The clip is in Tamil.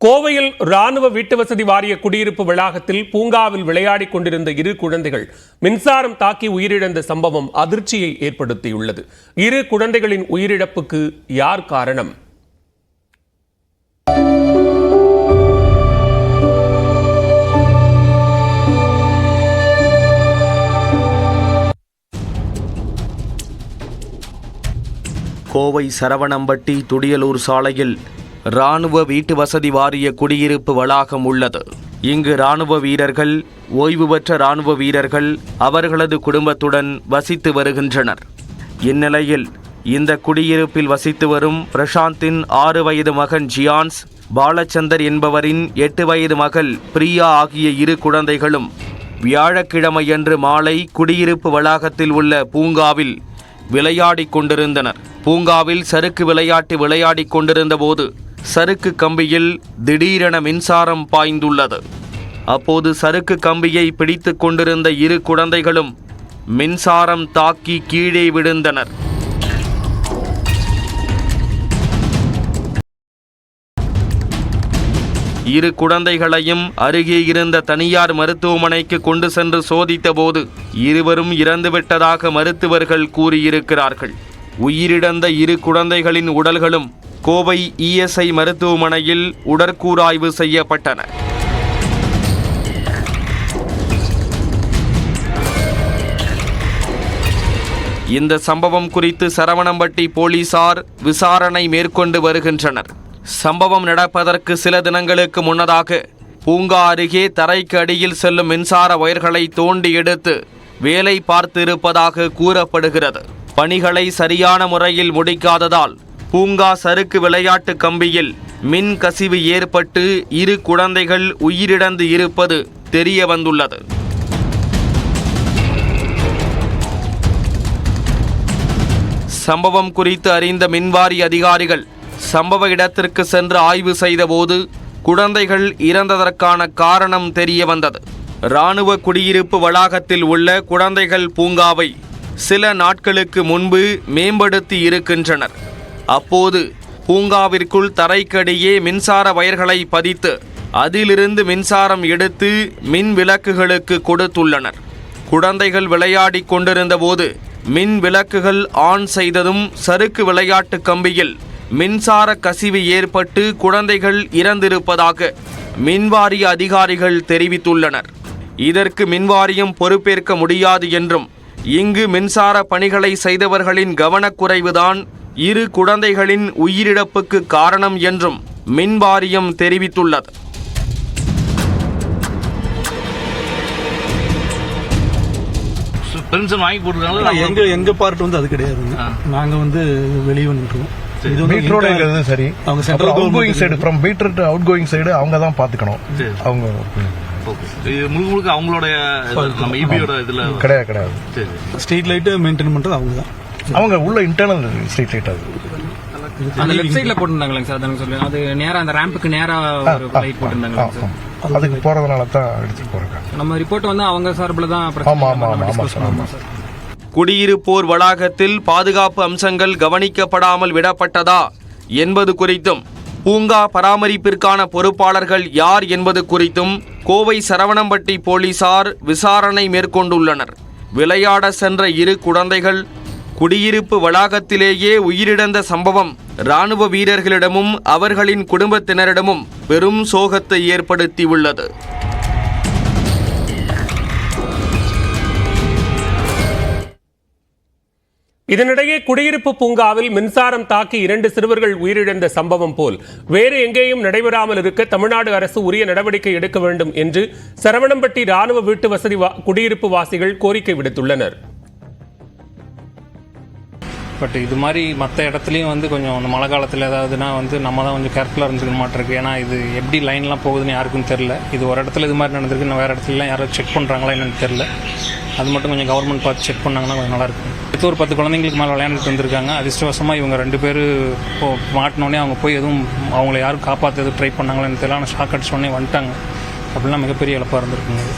கோவையில் ராணுவ வீட்டுவசதி வாரிய குடியிருப்பு வளாகத்தில் பூங்காவில் விளையாடிக் கொண்டிருந்த இரு குழந்தைகள் மின்சாரம் தாக்கி உயிரிழந்த சம்பவம் அதிர்ச்சியை ஏற்படுத்தியுள்ளது. இரு குழந்தைகளின் உயிரிழப்புக்கு யார் காரணம்? கோவை சரவணம்பட்டி துடியலூர் சாலையில் இராணுவ வீட்டு வசதி வாரிய குடியிருப்பு வளாகம் உள்ளது. இங்கு இராணுவ வீரர்கள், ஓய்வு பெற்ற இராணுவ வீரர்கள் அவர்களது குடும்பத்துடன் வசித்து வருகின்றனர். இந்நிலையில் இந்த குடியிருப்பில் வசித்து வரும் பிரசாந்தின் 6 வயது மகன் ஜியான்ஸ், பாலச்சந்தர் என்பவரின் 8 வயது மகள் பிரியா ஆகிய இரு குழந்தைகளும் வியாழக்கிழமையன்று மாலை குடியிருப்பு வளாகத்தில் உள்ள பூங்காவில் விளையாடிக் கொண்டிருந்தனர். பூங்காவில் சறுக்கு விளையாட்டு விளையாடிக் கொண்டிருந்த போது சறுக்கு கம்பியில் திடீரென மின்சாரம் பாய்ந்துள்ளது. அப்போது சறுக்கு கம்பியை பிடித்து கொண்டிருந்த இரு குழந்தைகளும் மின்சாரம் தாக்கி கீழே விழுந்தனர். இரு குழந்தைகளையும் அருகே இருந்த தனியார் மருத்துவமனைக்கு கொண்டு சென்று சோதித்த போது இருவரும் இறந்துவிட்டதாக மருத்துவர்கள் கூறியிருக்கிறார்கள். உயிரிழந்த இரு குழந்தைகளின் உடல்களும் கோவை இஎஸ்ஐ மருத்துவமனையில் உடற்கூறாய்வு செய்யப்பட்டன. இந்த சம்பவம் குறித்து சரவணம்பட்டி போலீசார் விசாரணை மேற்கொண்டு வருகின்றனர். சம்பவம் நடப்பதற்கு சில தினங்களுக்கு முன்னதாக பூங்கா அருகே தரைக்கு அடியில் செல்லும் மின்சார வயர்களை தோண்டி எடுத்து வேலை பார்த்திருப்பதாக கூறப்படுகிறது. பணிகளை சரியான முறையில் முடிக்காததால் பூங்கா சறுக்கு விளையாட்டு கம்பியில் மின் கசிவு ஏற்பட்டு இரு குழந்தைகள் உயிரிழந்து இருப்பது தெரிய வந்துள்ளது. சம்பவம் குறித்து அறிந்த மின்வாரி அதிகாரிகள் சம்பவ இடத்திற்கு சென்று ஆய்வு செய்தபோது குழந்தைகள் இறந்ததற்கான காரணம் தெரிய வந்தது. இராணுவ குடியிருப்பு வளாகத்தில் உள்ள குழந்தைகள் பூங்காவை சில நாட்களுக்கு முன்பு மேம்படுத்தி இருக்கின்றனர். அப்போது பூங்காவிற்குள் தரைக்கடியே மின்சார வயர்களை பதித்து அதிலிருந்து மின்சாரம் எடுத்து மின் விளக்குகளுக்கு கொடுத்துள்ளனர். குழந்தைகள் விளையாடி கொண்டிருந்த போது மின் விளக்குகள் ஆன் செய்ததும் சறுக்கு விளையாட்டு கம்பியில் மின்சார கசிவு ஏற்பட்டு குழந்தைகள் இறந்திருப்பதாக மின்வாரிய அதிகாரிகள் தெரிவித்துள்ளனர். இதற்கு மின்வாரியம் பொறுப்பேற்க முடியாது என்றும் இங்கு மின்சார பணிகளை செய்தவர்களின் கவனக்குறைவுதான் இரு குழந்தைகளின் உயிரிழப்புக்கு காரணம் என்றும் மின்வாரியம் தெரிவித்துள்ளது. எங்க பார்ட் வந்து அது கிடையாது. நாங்க வந்து வெளியே நின்றோம். இது மீட்டரோட சரி, அவங்க central outgoing side from meter to outgoing side அவங்க தான் பாத்துக்கணும். அவங்க முழுக்க அவங்களோட நம்ம ஈபியோட இதுல கிடையாது. ஸ்ட்ரீட் லைட் மெயின்டைன் பண்றது அவங்க தான். அவங்க உள்ள இன்டர்னல் ஸ்ட்ரீட் லைட் அது அந்த லெஃப்ட் சைடுல போட்டுருந்தாங்க சார். அதான் சொல்லுங்க, அது நேரா அந்த ரேம்புக்கு நேரா ஒரு லைட் போட்டுருந்தாங்க சார். அதுக்கு போறதுனால தான் எடுத்துட்டு போறாங்க. நம்ம ரிப்போர்ட் வந்து அவங்க சார்பில் தான். ஆமா சார். குடியிருப்போர் வளாகத்தில் பாதுகாப்பு அம்சங்கள் கவனிக்கப்படாமல் விடப்பட்டதா என்பது குறித்தும் பூங்கா பராமரிப்பிற்கான பொறுப்பாளர்கள் யார் என்பது குறித்தும் கோவை சரவணம்பட்டி போலீசார் விசாரணை மேற்கொண்டுள்ளனர். விளையாட சென்ற இரு குழந்தைகள் குடியிருப்பு வளாகத்திலேயே உயிரிழந்த சம்பவம் இராணுவ வீரர்களிடமும் அவர்களின் குடும்பத்தினரிடமும் பெரும் சோகத்தை ஏற்படுத்தியுள்ளது. இதனிடையே குடியிருப்பு பூங்காவில் மின்சாரம் தாக்கி 2 சிறுவர்கள் உயிரிழந்த சம்பவம் போல் வேறு எங்கேயும் நடைபெறாமல் இருக்க தமிழ்நாடு அரசு உரிய நடவடிக்கை எடுக்க வேண்டும் என்று சரவணம்பட்டி ராணுவ வீட்டு வசதி குடியிருப்பு வாசிகள் கோரிக்கை விடுத்துள்ளனர். பட் இது மாதிரி மற்ற இடத்துலையும் வந்து கொஞ்சம் அந்த மழை காலத்தில் ஏதாவதுனா வந்து நம்ம தான் கொஞ்சம் கேர்ஃபுல்லாக இருந்துக்க மாட்டிருக்கு. ஏன்னா இது எப்படி லைன்லாம் போகுதுன்னு யாருக்கும் தெரில. இது ஒரு இடத்துல இது மாதிரி நடந்திருக்கு, இன்னும் வேறு இடத்துலலாம் யாரும் செக் பண்ணுறாங்களா என்னன்னு தெரில. அது மட்டும் கொஞ்சம் கவர்மெண்ட் பார்த்து செக் பண்ணாங்கன்னா கொஞ்சம் நல்லாயிருக்கும். இப்போ ஒரு 10 குழந்தைங்களுக்கு மேலே விளையாண்டுட்டு வந்திருக்காங்க. அதிர்ஷ்டவசமாக இவங்க 2 பேர் மாட்டினோடனே அவங்க போய் எதுவும் அவங்கள யாரும் காப்பாற்ற எதுவும் ட்ரை பண்ணாங்களேன்னு தெரியல. ஆனால் ஷாக் அடிச்சோடனே வந்துட்டாங்க. அப்படிலாம் மிகப்பெரிய இழப்பாக இருந்திருக்குங்க.